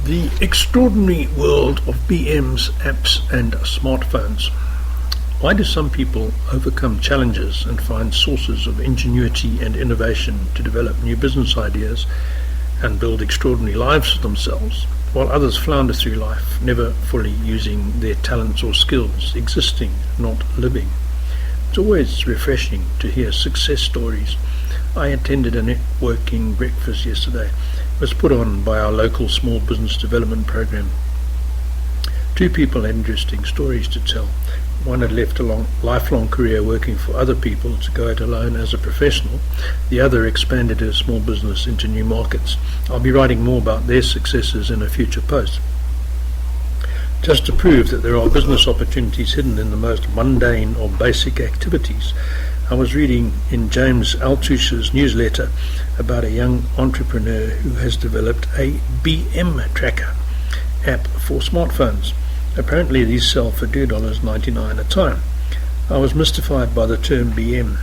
The Extraordinary World of BMs, Apps and Smartphones. Why do some people overcome challenges and find sources of ingenuity and innovation to develop new business ideas and build extraordinary lives for themselves, while others flounder through life, never fully using their talents or skills, existing, not living? It's always refreshing to hear success stories. I attended a networking breakfast yesterday. It was put on by our local small business development program. Two people had interesting stories to tell. One had left a lifelong career working for other people to go it alone as a professional. The other expanded her small business into new markets. I'll be writing more about their successes in a future post. Just to prove that there are business opportunities hidden in the most mundane or basic activities, I was reading in James Altucher's newsletter about a young entrepreneur who has developed a BM tracker app for smartphones. Apparently these sell for $2.99 a time. I was mystified by the term BM.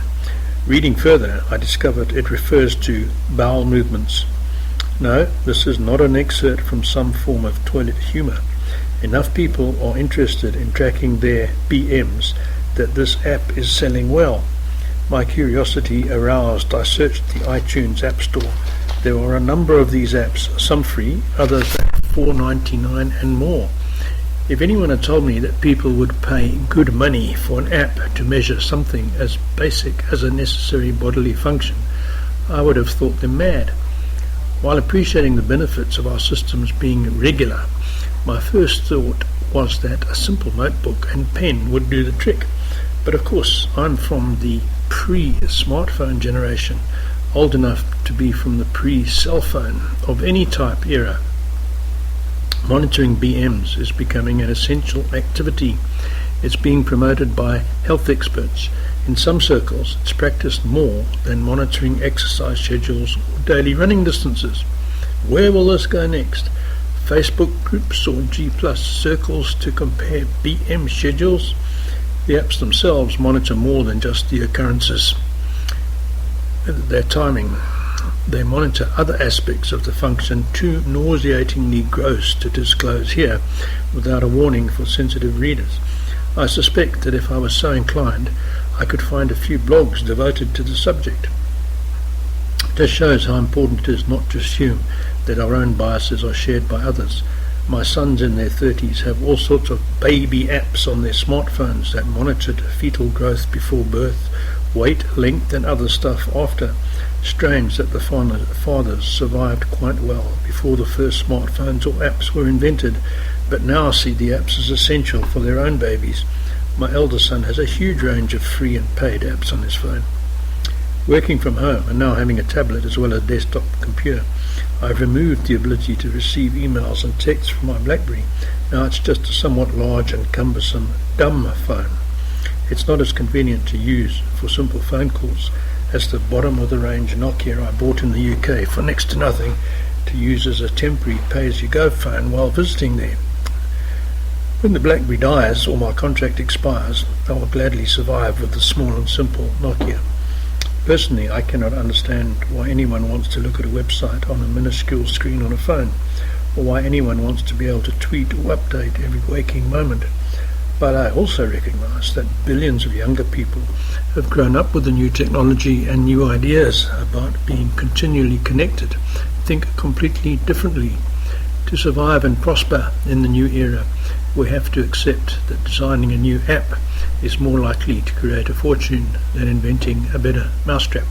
Reading further, I discovered it refers to bowel movements. No, this is not an excerpt from some form of toilet humor. Enough people are interested in tracking their BMs that this app is selling well. My curiosity aroused. I searched the iTunes App Store. There are a number of these apps, some free, others at $4.99 and more. If anyone had told me that people would pay good money for an app to measure something as basic as a necessary bodily function, I would have thought them mad. While appreciating the benefits of our systems being regular, my first thought was that a simple notebook and pen would do the trick. But of course, I'm from the pre-smartphone generation, old enough to be from the pre-cell phone of any type era. Monitoring BMs is becoming an essential activity. It's being promoted by health experts. In some circles, it's practiced more than monitoring exercise schedules or daily running distances. Where will this go next? Facebook groups or G+ circles to compare BM schedules? The apps themselves monitor more than just the occurrences, their timing. They monitor other aspects of the function too nauseatingly gross to disclose here without a warning for sensitive readers. I suspect that if I was so inclined, I could find a few blogs devoted to the subject. This shows how important it is not to assume that our own biases are shared by others. My sons in their 30s have all sorts of baby apps on their smartphones that monitored fetal growth before birth, weight, length and other stuff after. Strange that the fathers survived quite well before the first smartphones or apps were invented, but now see the apps as essential for their own babies. My elder son has a huge range of free and paid apps on his phone. Working from home and now having a tablet as well as a desktop computer, I've removed the ability to receive emails and texts from my BlackBerry. Now it's just a somewhat large and cumbersome dumb phone. It's not as convenient to use for simple phone calls as the bottom-of-the-range Nokia I bought in the UK for next to nothing to use as a temporary pay-as-you-go phone while visiting there. When the BlackBerry dies or my contract expires, I will gladly survive with the small and simple Nokia. Personally, I cannot understand why anyone wants to look at a website on a minuscule screen on a phone, or why anyone wants to be able to tweet or update every waking moment. But I also recognize that billions of younger people have grown up with the new technology and new ideas about being continually connected, think completely differently. To survive and prosper in the new era, we have to accept that designing a new app is more likely to create a fortune than inventing a better mousetrap.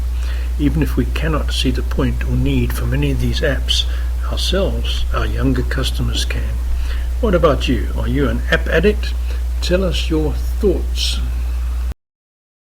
Even if we cannot see the point or need for many of these apps ourselves, our younger customers can. What about you? Are you an app addict? Tell us your thoughts.